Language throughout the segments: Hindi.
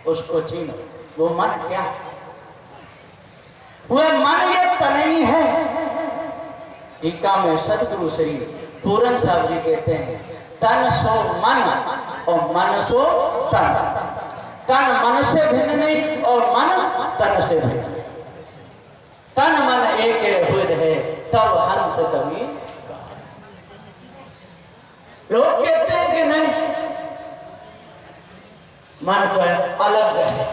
उसको चीनो। वो मन क्या है? वह मन ये तनई है। टीका में सतगुरु श्री पूरन साहब जी कहते हैं, तन सो मन और मन सो तन। तन मन से भिन्न नहीं और मन तन से भिन्न नहीं। तन मन एक हुए रहे तब हंस कवि। लोग कहते हैं कि नहीं, मन को अलग है,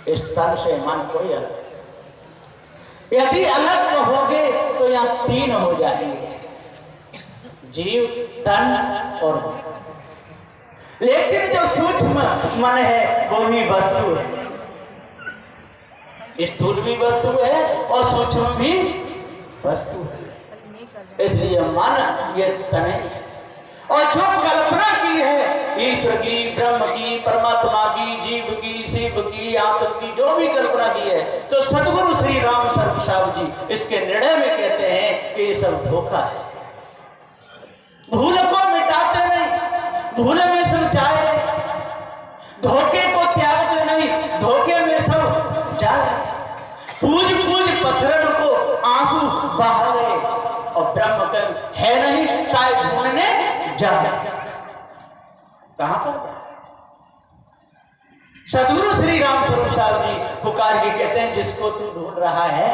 इस तन से मन कोई अलग। यदि अलग कहोगे तो यहां तीन हो जाएंगे, जीव, तन और मन। लेकिन जो सूक्ष्म मन है वो भी वस्तु है, स्थूल भी वस्तु है और सूक्ष्म भी वस्तु है। इसलिए मन ये तन है। और जो कल्पना की है ईश्वर की, ब्रह्म की, परमात्मा की, जीव की, शिव की, आत्म की, जो भी कल्पना की है, तो सतगुरु श्री राम शर्मा साहब जी इसके निर्णय में कहते हैं कि ये सब धोखा है। भूल को मिटाते नहीं, भूल में सब जाए। धोखे को त्यागते नहीं, धोखे में सब जाए। पूज पूज पत्थर को आंसू बहारे और ब्रह्म का है नहीं ताए ढूंढने जा। कहां पर? सतगुरु श्री राम स्वरूप साहब जी पुकार के कहते हैं, जिसको तू ढूंढ रहा है,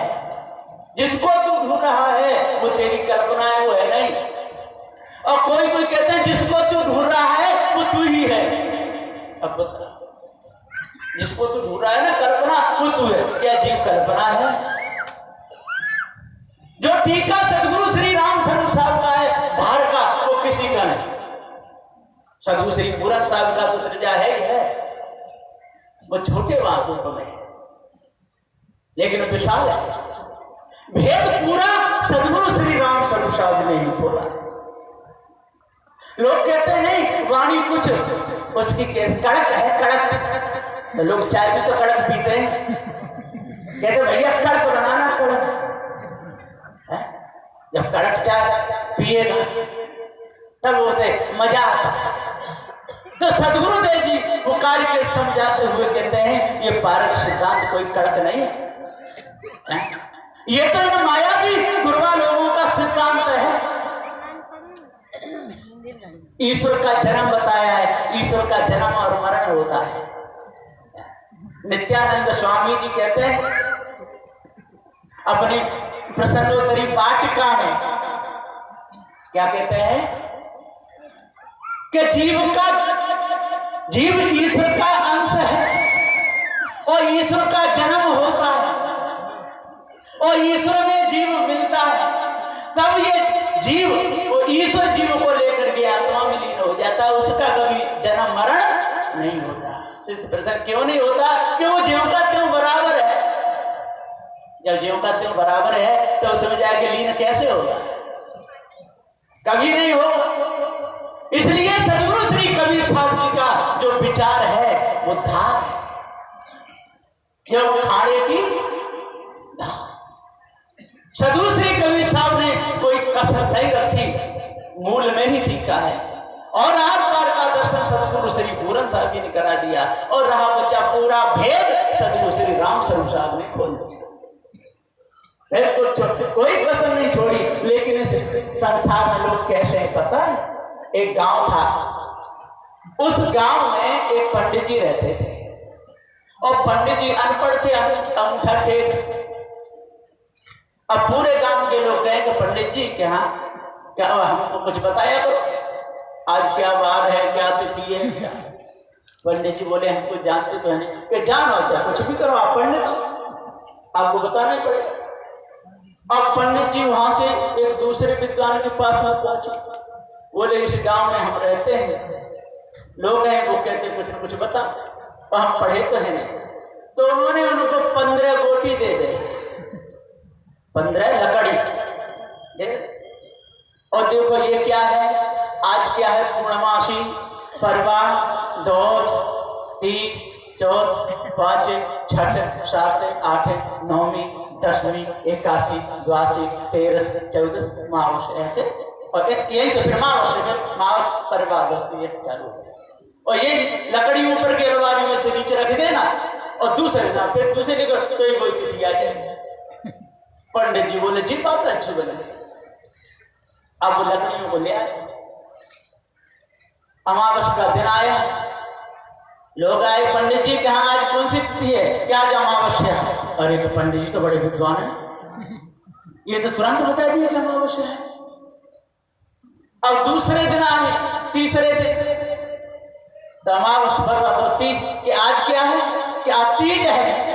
जिसको तू ढूंढ रहा है वो तेरी कल्पना है, वो है नहीं। और कोई कोई कहते हैं जिसको तू ढूंढ रहा है वो तू ही है। अब जिसको तू ढूंढ रहा है ना कल्पना, वो तू है। क्या जीव कल्पना है? जो टीका सतगुरु श्री राम स्वरूप साहब का है धार का, वो किसी का नहीं। सतगुरु श्री पूरन साहब का तो दर्जा है ही है, वो छोटे वाक्यों में, लेकिन विशाल है। भेद पूरा सतगुरु श्री राम स्वरूप साहब ने ही खोला। लोग कहते हैं नहीं वाणी कुछ उसकी कड़क है, कड़क। तो लोग चाय भी तो कड़क पीते हैं, कहते भैया कड़क बनाना, कड़क। जब कड़क चाय पिएगा तब उसे मजा आता है। तो सदगुरुदेव जी पुकार के समझाते हुए कहते हैं, ये पारक सिद्धांत कोई कड़क नहीं है, ये तो इन मायावी गुरुवा लोगों का सिद्धांत है। ईश्वर का जन्म बताया है, ईश्वर का जन्म और मरण होता है। नित्यानंद स्वामी जी कहते हैं अपनी प्रसन्नोत्तरी वाटिका में, क्या कहते हैं कि जीव ईश्वर का अंश है और ईश्वर का जन्म होता है और ईश्वर में जीव मिलता है, तब ये जीव वो ईश्वर जीव को लेकर के आत्मा में लीन हो जाता है। उसका कभी जन्म मरण नहीं होता। शिष्य प्रसन्न क्यों नहीं होता? कि वो जीव का त्यों बराबर है। जब जीव का त्यों बराबर है तो उसमें जाके लीन कैसे होगा? कभी नहीं होगा। इसलिए सदगुरु श्री कबीर साहब जी का जो विचार है वो धार है, जो खाड़े की धार। सदगुरु श्री कबीर साहब ने कोई कसर नहीं रखी, मूल में ही टीका है। और आर पार का दर्शन सदगुरु श्री पूरन साहब जी ने करा दिया और रहा बच्चा पूरा भेद सदगुरु श्री राम स्वरूप साहब ने खोल दिया। कोई कसर नहीं छोड़ी। लेकिन इस संसार में लोग कैसे हैं पता है? एक गांव था, उस गांव में एक पंडित जी रहते थे और पंडित जी अनपढ़ थे, अंगूठा टेक। अब पूरे गांव के लोग कहें कि पंडित जी क्या हमको कुछ बताया करो, आज क्या वार है, क्या तिथि है, क्या? पंडित जी बोले हमको जानते तो है नहीं। कि जानो क्या, कुछ भी करो, आप पंडित हो, आपको बताना ही पड़ेगा। अब पंडित जी वहां से एक दूसरे विद्वान के पास में पहुंचे, बोले इस गांव में हम रहते हैं, लोग हैं वो कहते कुछ न कुछ बता, और हम पढ़े तो है नहीं। तो उन्होंने उनको 15 गोटी दे दे, 15 लकड़ी दे। और देखो ये क्या है, आज क्या है? पूर्णमासी, परवा, दोज, तीज, चौथ, पांच, छठ, सात, आठ, नौवीं, 10वीं, 81, 82, 13, 14 मावस ऐसे। और यही से फिर मावस परवा चालू है। और ये लकड़ी ऊपर के अलमारी में से नीचे रख देना और दूसरे साथ फिर दूसरे निकल तो ही कोई तिथि आ जाए। पंडित जी बोले जी बात अच्छी बने। अब वो लकड़ियों को ले आए, अमावस का दिन आया, लोग आए पंडित जी के यहाँ आज कौन सी तिथि है, क्या आज अमावस्या है? अरे तो पंडित जी तो बड़े विद्वान है, ये तो तुरंत बता दिए कि अमावस्या है। अब दूसरे दिन आए, तीसरे दिन तो अमावस पर तीज कि आज क्या है, क्या तीज है?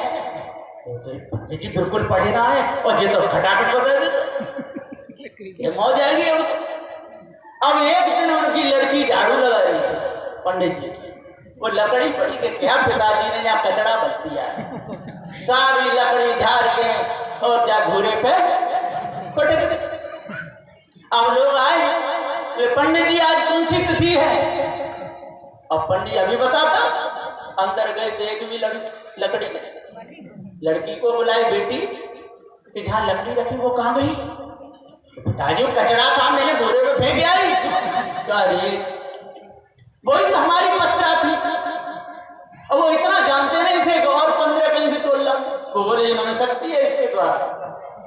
पंडित जी बिल्कुल पढ़े ना है और ये तो खटाखट बता देते, ये मौज आएगी। अब एक दिन उनकी लड़की झाड़ू लगा रही थी पंडित जी, वो लकड़ी पड़ी के क्या पिताजी ने यहाँ कचरा बच दिया, सारी लकड़ी झाड़ के और जा घूरे पे पटक दी। अब लोग आए, पंडित जी आज कौन सी तिथि है? अब पंडित अभी बताता, अंदर गए तो एक भी लकड़ी नहीं। लड़की को बुलाए, बेटी कि जहाँ लकड़ी रखी वो कहाँ गई? पिताजी कचरा था, मैंने घोड़े में फेंक आई। अरे वही तो हमारी पत्रा थी। अब वो इतना जानते नहीं थे कि और 15 कहीं से तोड़ ला। वो बोले इन्होंने शक्ति है, इसके द्वारा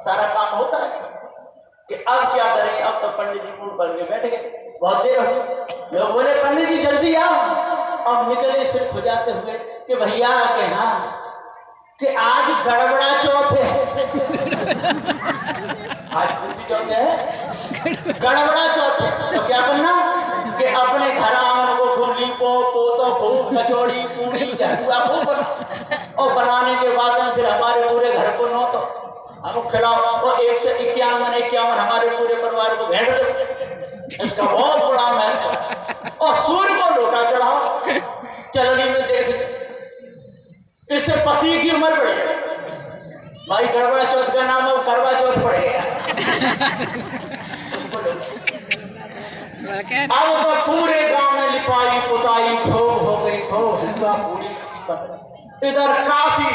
सारा काम होता है कि अब क्या करें। अब तो पंडित जी मुंह भर के बैठ गए, बहुत देर हो गई। लोग बोले पंडित जी जल्दी आओ। अब निकले सिर खुजाते हुए कि भैया के हाँ कि आज गड़बड़ा चौथ है। आज कौन सी चौथ है? गड़बड़ा चौथ है। तो क्या करना कि अपने घर आंगन को खूब लीपो पोतो खूब कचौड़ी पूरी हलवा खूब और बनाने के बाद में फिर हमारे पूरे घर को नो तो हम खिलाओ तो 1 से 51 हमारे पूरे परिवार को भेंट दो। इसका बहुत बड़ा महत्व। और सूर्य को लोटा चढ़ाओ, चलनी में देख, इससे पति की उम्र बढ़ जाएगी। भाई गड़बड़ा चौथ का नाम अब करवा चौथ पड़ गया। अब तो पूरे गांव में लिपाई पुताई खूब हो गई, खूब पूरी इधर काफी